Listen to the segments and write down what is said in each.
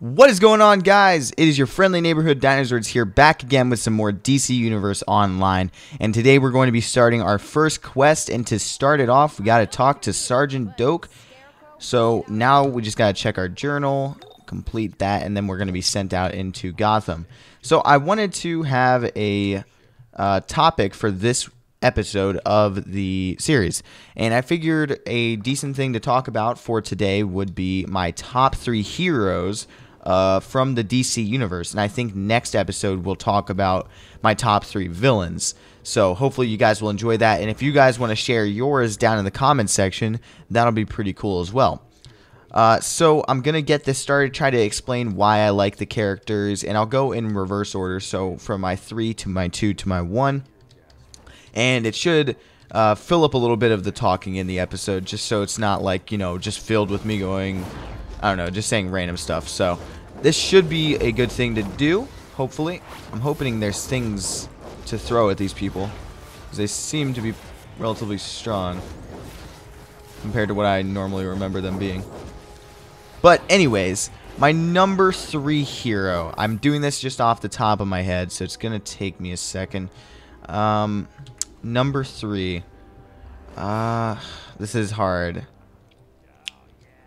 What is going on, guys? It is your friendly neighborhood Dinozords here, back again with some more DC Universe Online. And today we're going to be starting our first quest. And to start it off, we got to talk to Sergeant Doak. So now we just got to check our journal, complete that, and then we're going to be sent out into Gotham. So I wanted to have a topic for this episode of the series, and I figured a decent thing to talk about for today would be my top 3 heroes from the DC universe. And I think next episode we'll talk about my top 3 villains. So hopefully you guys will enjoy that, and if you guys want to share yours down in the comments section, that'll be pretty cool as well. So I'm gonna get this started, try to explain why I like the characters, and I'll go in reverse order, so from my 3 to my 2 to my 1. And it should fill up a little bit of the talking in the episode, just so it's not like, you know, just filled with me going, I don't know, just saying random stuff. So this should be a good thing to do, hopefully. I'm hoping there's things to throw at these people, because they seem to be relatively strong compared to what I normally remember them being. But anyways, my number 3 hero. I'm doing this just off the top of my head, so it's going to take me a second. Number 3. This is hard.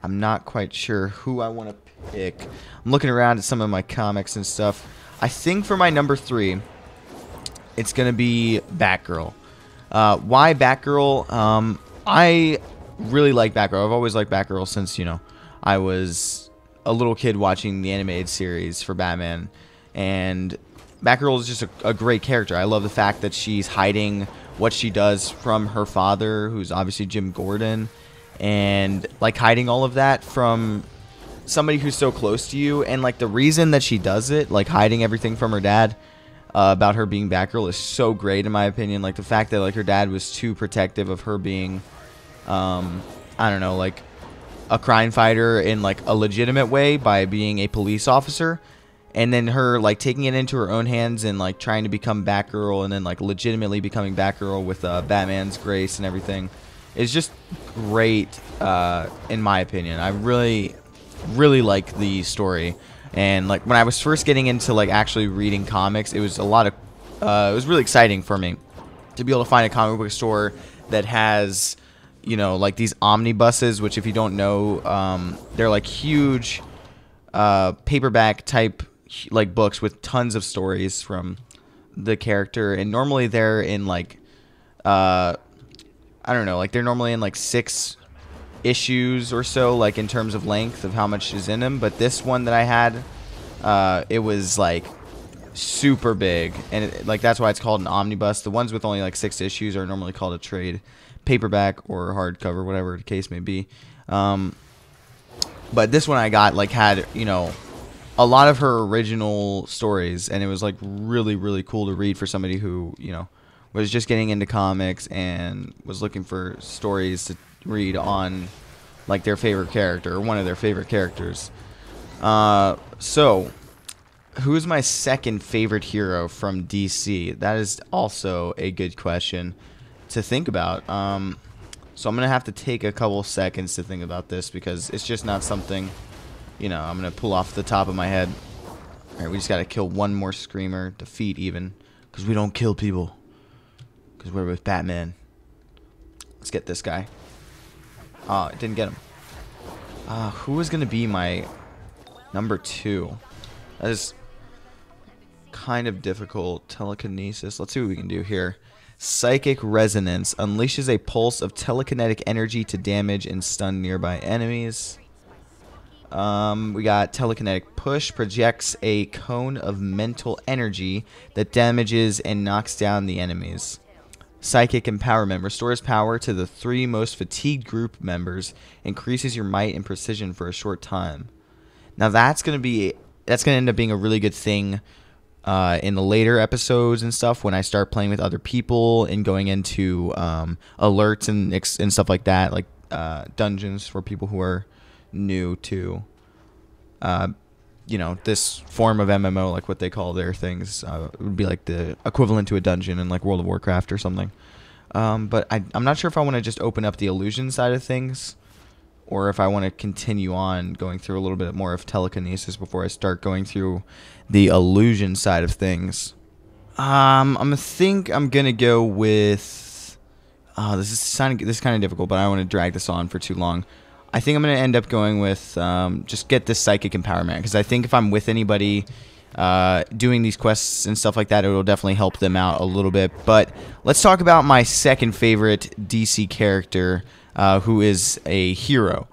I'm not quite sure who I want to pick. I'm looking around at some of my comics and stuff. I think for my number 3, it's going to be Batgirl. Why Batgirl? I really like Batgirl. I've always liked Batgirl since, you know, I was a little kid watching the animated series for Batman. And Batgirl is just a great character. I love the fact that she's hiding what she does from her father, who's obviously Jim Gordon, and like hiding all of that from somebody who's so close to you. And like the reason that she does it, like hiding everything from her dad about her being Batgirl, is so great in my opinion. Like the fact that like her dad was too protective of her being I don't know, like a crime fighter in like a legitimate way by being a police officer. And then her like taking it into her own hands and like trying to become Batgirl, and then like legitimately becoming Batgirl with Batman's grace and everything is just great in my opinion. I really like the story, and like when I was first getting into like actually reading comics, it was a lot of it was really exciting for me to be able to find a comic book store that has, you know, like these omnibuses, which if you don't know, they're like huge paperback type like books with tons of stories from the character, and normally they're in like I don't know, like they're normally in like 6 issues or so, like in terms of length of how much is in them. But this one that I had, it was like super big, and like that's why it's called an omnibus. The ones with only like 6 issues are normally called a trade paperback or hardcover, whatever the case may be. But this one I got like had, you know, a lot of her original stories, and it was like really cool to read for somebody who, you know, was just getting into comics and was looking for stories to read on like their favorite character or one of their favorite characters. So who's my second favorite hero from DC? That is also a good question to think about. So I'm gonna have to take a couple seconds to think about this, because it's just not something, you know, I'm gonna pull off the top of my head. Alright, we just gotta kill one more Screamer, defeat even, because we don't kill people, because we're with Batman. Let's get this guy. Oh, I didn't get him. Who is gonna be my number 2? That is kind of difficult. Telekinesis. Let's see what we can do here. Psychic Resonance unleashes a pulse of telekinetic energy to damage and stun nearby enemies. We got Telekinetic Push, projects a cone of mental energy that damages and knocks down the enemies. Psychic Empowerment restores power to the 3 most fatigued group members, increases your might and precision for a short time. Now that's gonna end up being a really good thing in the later episodes and stuff, when I start playing with other people and going into alerts and stuff like that, like dungeons for people who are new to you know, this form of MMO, like what they call their things. It would be like the equivalent to a dungeon in like World of Warcraft or something. But I'm not sure if I want to just open up the illusion side of things, or if I want to continue on going through a little bit more of telekinesis before I start going through the illusion side of things. I think I'm gonna go with. Oh, this is kind of difficult, but I don't want to drag this on for too long. I think I'm gonna end up going with just get this psychic empowerment, because I think if I'm with anybody doing these quests and stuff like that, it will definitely help them out a little bit. But let's talk about my second favorite DC character, who is a hero.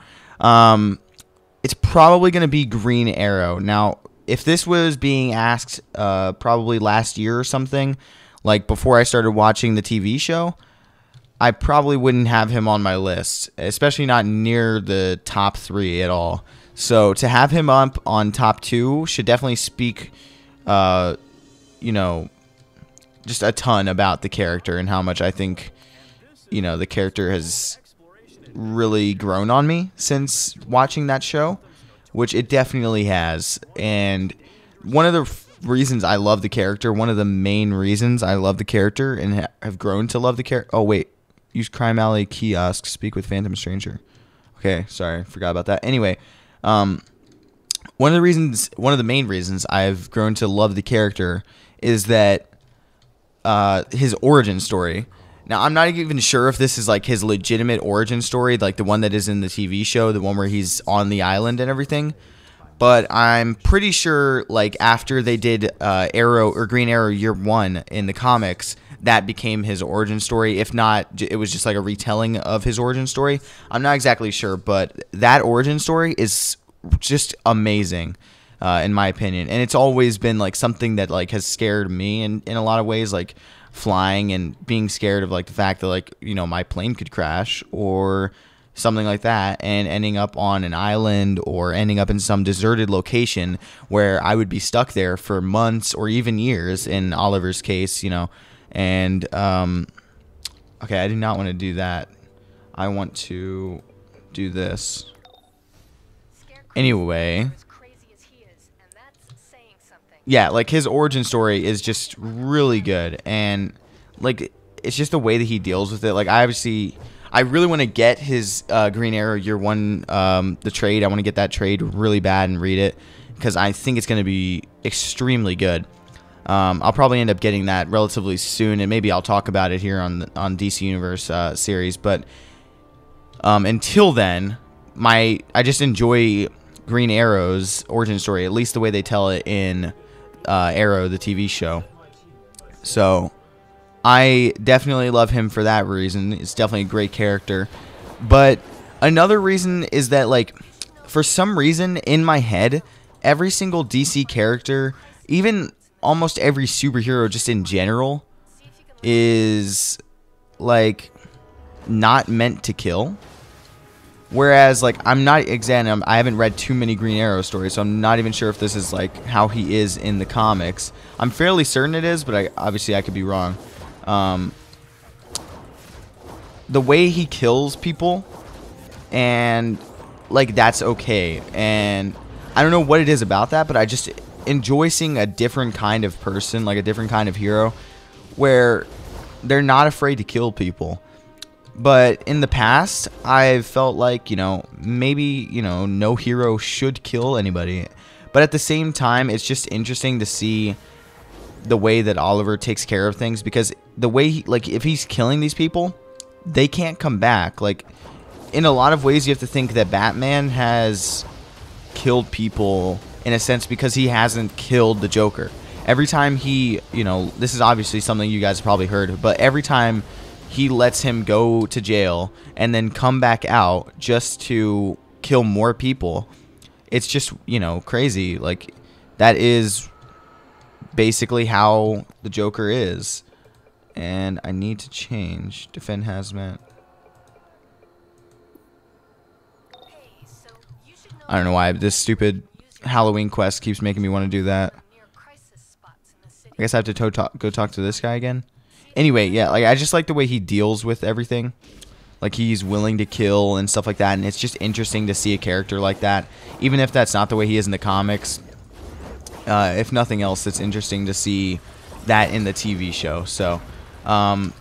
It's probably gonna be Green Arrow. Now, if this was being asked probably last year or something, like before I started watching the TV show, I probably wouldn't have him on my list, especially not near the top 3 at all. So to have him up on top 2 should definitely speak, you know, just a ton about the character and how much I think, you know, the character has really grown on me since watching that show, which it definitely has. And one of the reasons I love the character, one of the main reasons I love the character and have grown to love the character. Oh, wait. Use Crime Alley kiosk. Speak with Phantom Stranger. Okay, sorry. Forgot about that. Anyway, one of the main reasons I've grown to love the character is that his origin story. Now, I'm not even sure if this is like his legitimate origin story, like the one that is in the TV show, the one where he's on the island and everything. But I'm pretty sure, like, after they did Arrow or Green Arrow Year 1 in the comics, that became his origin story. If not, it was just like a retelling of his origin story. I'm not exactly sure, but that origin story is just amazing, in my opinion. And it's always been like something that like has scared me in a lot of ways, like flying and being scared of like the fact that, like, you know, my plane could crash or something like that, and ending up on an island or ending up in some deserted location where I would be stuck there for months or even years in Oliver's case, you know. And okay, I do not want to do that. I want to do this. Anyway, yeah, like his origin story is just really good, and like it's just the way that he deals with it. Like I really want to get his Green Arrow Year 1 the trade. I want to get that trade really bad and read it, because I think it's going to be extremely good. I'll probably end up getting that relatively soon, and maybe I'll talk about it here on DC Universe series. But until then, I just enjoy Green Arrow's origin story, at least the way they tell it in Arrow, the TV show. So I definitely love him for that reason. It's definitely a great character. But another reason is that, like, for some reason in my head, every single DC character, even almost every superhero just in general, is like not meant to kill. Whereas, like, I haven't read too many Green Arrow stories, so I'm not even sure if this is like how he is in the comics. I'm fairly certain it is, but obviously I could be wrong. The way he kills people, and like that's okay. And I don't know what it is about that, but I just enjoy seeing a different kind of person, like a different kind of hero, where they're not afraid to kill people. But in the past, I've felt like, you know, maybe, you know, no hero should kill anybody. But at the same time, it's just interesting to see the way that Oliver takes care of things, because the way he, like, if he's killing these people, they can't come back. Like, in a lot of ways, you have to think that Batman has killed people in a sense because he hasn't killed the Joker. Every time he, you know, this is obviously something you guys have probably heard, but every time he lets him go to jail and then come back out just to kill more people, it's just, you know, crazy. Like, that is basically how the Joker is. And I need to change. Defend Hazmat. I don't know why this stupid Halloween quest keeps making me want to do that. I guess I have to go talk to this guy again. Anyway, yeah, like I just like the way he deals with everything. Like, he's willing to kill and stuff like that, and it's just interesting to see a character like that, even if that's not the way he is in the comics. If nothing else, it's interesting to see that in the TV show. So,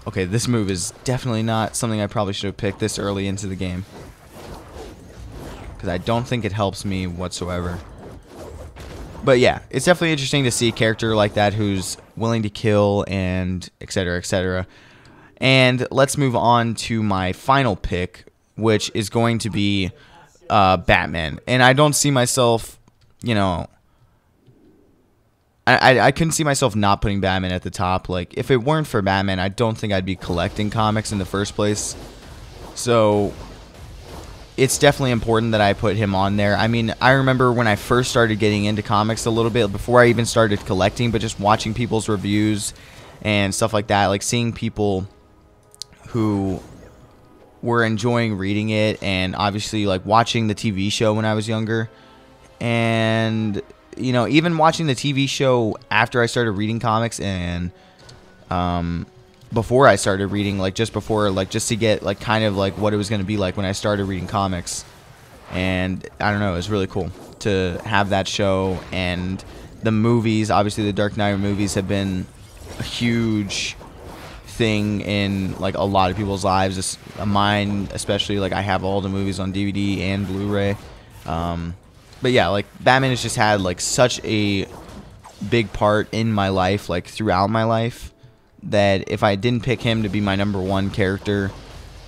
okay, this move is definitely not something I probably should have picked this early into the game. because I don't think it helps me whatsoever. But yeah, it's definitely interesting to see a character like that who's willing to kill and etc. etc. And let's move on to my final pick, which is going to be Batman. And I don't see myself, you know, I couldn't see myself not putting Batman at the top. Like, if it weren't for Batman, I don't think I'd be collecting comics in the first place. So it's definitely important that I put him on there. I mean, I remember when I first started getting into comics a little bit, before I even started collecting, but just watching people's reviews and stuff like that, like seeing people who were enjoying reading it, and obviously like watching the TV show when I was younger, and you know, even watching the TV show after I started reading comics, and before I started reading, like just before, like just to get like kind of like what it was going to be like when I started reading comics. And I don't know, it was really cool to have that show. And the movies, obviously the Dark Knight movies have been a huge thing in like a lot of people's lives, mine especially. Like I have all the movies on DVD and Blu-ray. But yeah, like Batman has just had like such a big part in my life, like throughout my life, that if I didn't pick him to be my #1 character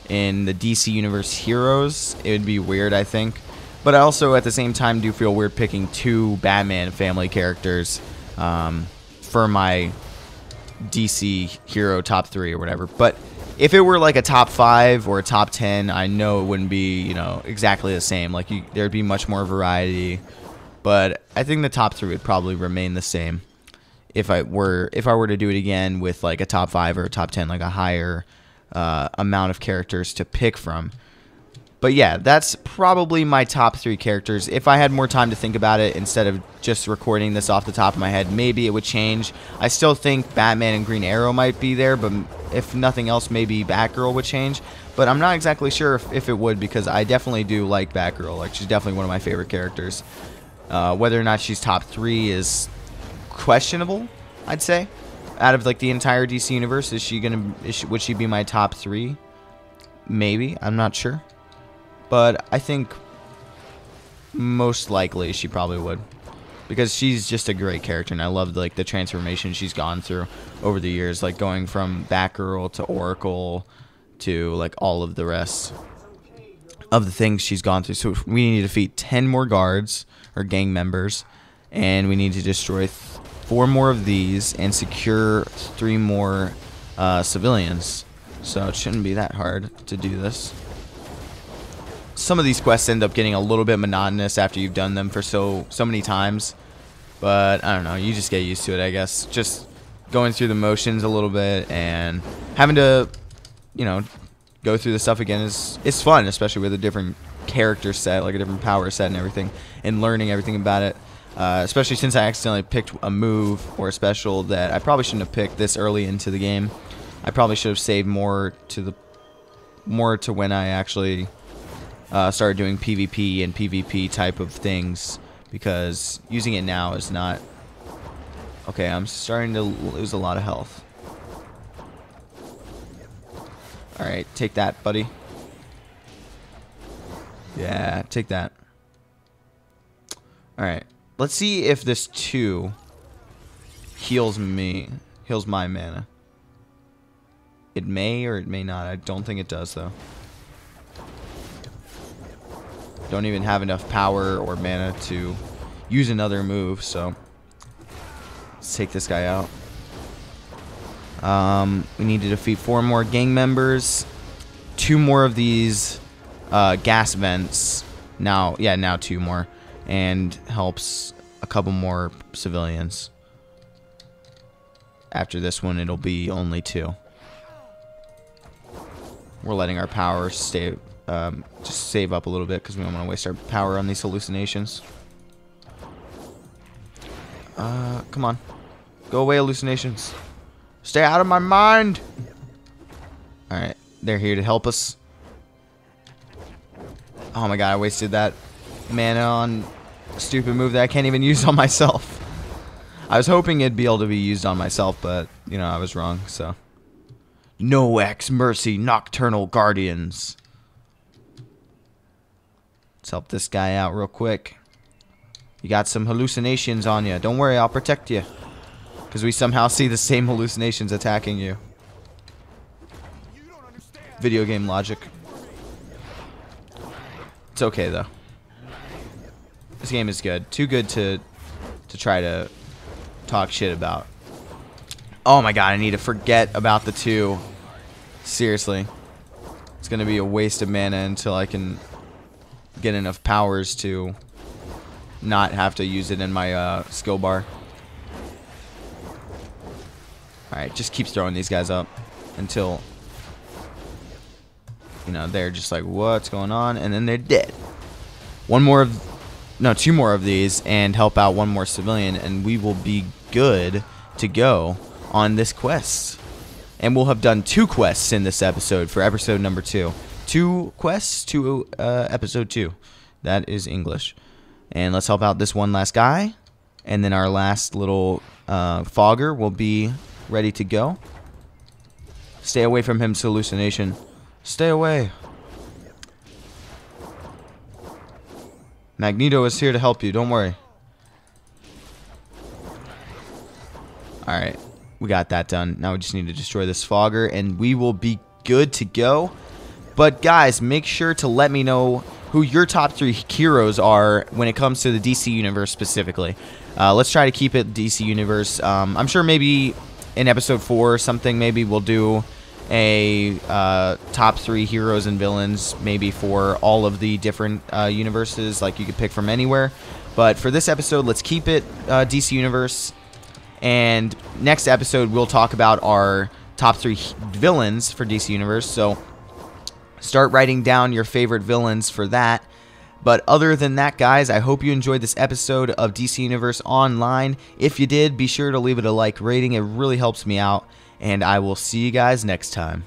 in the DC Universe heroes, it would be weird, I think. But I also at the same time do feel weird picking 2 Batman family characters for my DC hero top 3 or whatever. But if it were like a top 5 or a top 10, I know it wouldn't be, you know, exactly the same. Like there'd be much more variety. But I think the top 3 would probably remain the same if I were to do it again with like a top 5 or a top 10, like a higher amount of characters to pick from. But yeah, that's probably my top 3 characters. If I had more time to think about it instead of just recording this off the top of my head, maybe it would change. I still think Batman and Green Arrow might be there, but if nothing else, maybe Batgirl would change. But I'm not exactly sure if it would, because I definitely do like Batgirl. Like, she's definitely one of my favorite characters. Whether or not she's top 3 is questionable, I'd say. Out of like the entire DC universe, would she be my top 3? Maybe, I'm not sure. But I think most likely she probably would, because she's just a great character, and I love like the transformation she's gone through over the years, like going from Batgirl to Oracle to like all of the rest of the things she's gone through. So we need to defeat 10 more guards or gang members, and we need to destroy 4 more of these and secure 3 more civilians. So it shouldn't be that hard to do this. Some of these quests end up getting a little bit monotonous after you've done them for so many times, but I don't know, you just get used to it, I guess. Just going through the motions a little bit and having to, you know, go through the stuff again is fun, especially with a different character set, like a different power set and everything, and learning everything about it. Especially since I accidentally picked a move or a special that I probably shouldn't have picked this early into the game. I probably should have saved more to when I actually started doing PvP and PvP type of things, because using it now is not... Okay, I'm starting to lose a lot of health. Alright, take that, buddy. Yeah, take that. Alright, let's see if this 2 heals my mana. It may or it may not. I don't think it does, though. Don't even have enough power or mana to use another move, so let's take this guy out. We need to defeat 4 more gang members, 2 more of these gas vents. Now 2 more, and helps a couple more civilians. After this one, it'll be only 2. We're letting our power stay. Just save up a little bit because we don't want to waste our power on these hallucinations. Come on. Go away, hallucinations. Stay out of my mind! Alright, they're here to help us. Oh my god, I wasted that mana on a stupid move that I can't even use on myself. I was hoping it'd be able to be used on myself, but, you know, I was wrong, so. No X Mercy Nocturnal Guardians. Let's help this guy out real quick. You got some hallucinations on you. Don't worry, I'll protect you. Because we somehow see the same hallucinations attacking you. Video game logic. It's okay, though. This game is good. Too good to try to talk shit about. Oh my god, I need to forget about the 2. Seriously. It's going to be a waste of mana until I can get enough powers to not have to use it in my skill bar. Alright, just keep throwing these guys up until, you know, they're just like, what's going on? And then they're dead. Two more of these and help out one more civilian, and we will be good to go on this quest. And we'll have done 2 quests in this episode for episode number 2. 2 quests to episode 2. That is English. And let's help out this one last guy. And then our last little fogger will be ready to go. Stay away from him's hallucination. Stay away. Magneto is here to help you. Don't worry. Alright. We got that done. Now we just need to destroy this fogger, and we will be good to go. But guys, make sure to let me know who your top 3 heroes are when it comes to the DC Universe specifically. Let's try to keep it DC Universe. I'm sure maybe in episode 4 or something, maybe we'll do a top 3 heroes and villains, maybe for all of the different universes, like you could pick from anywhere. But for this episode, let's keep it DC Universe. And next episode, we'll talk about our top 3 villains for DC Universe. So start writing down your favorite villains for that. But other than that, guys, I hope you enjoyed this episode of DC Universe Online. If you did, be sure to leave it a like rating. It really helps me out. And I will see you guys next time.